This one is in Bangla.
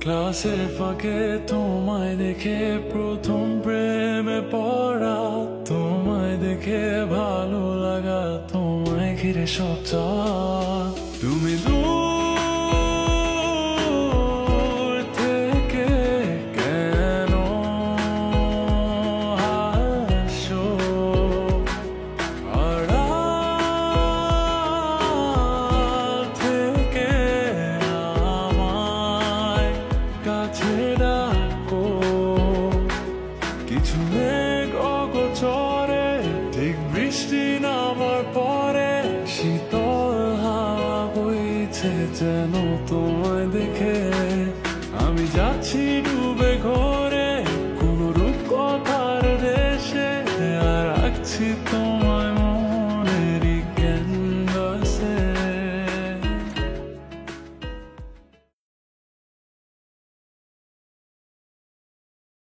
ক্লাসের ফাঁকে তোমায় দেখে প্রথম প্রেমে পড়া, তোমায় দেখে ভালো লাগা, তোমায় ঘিরে সব চাওয়া। তুমি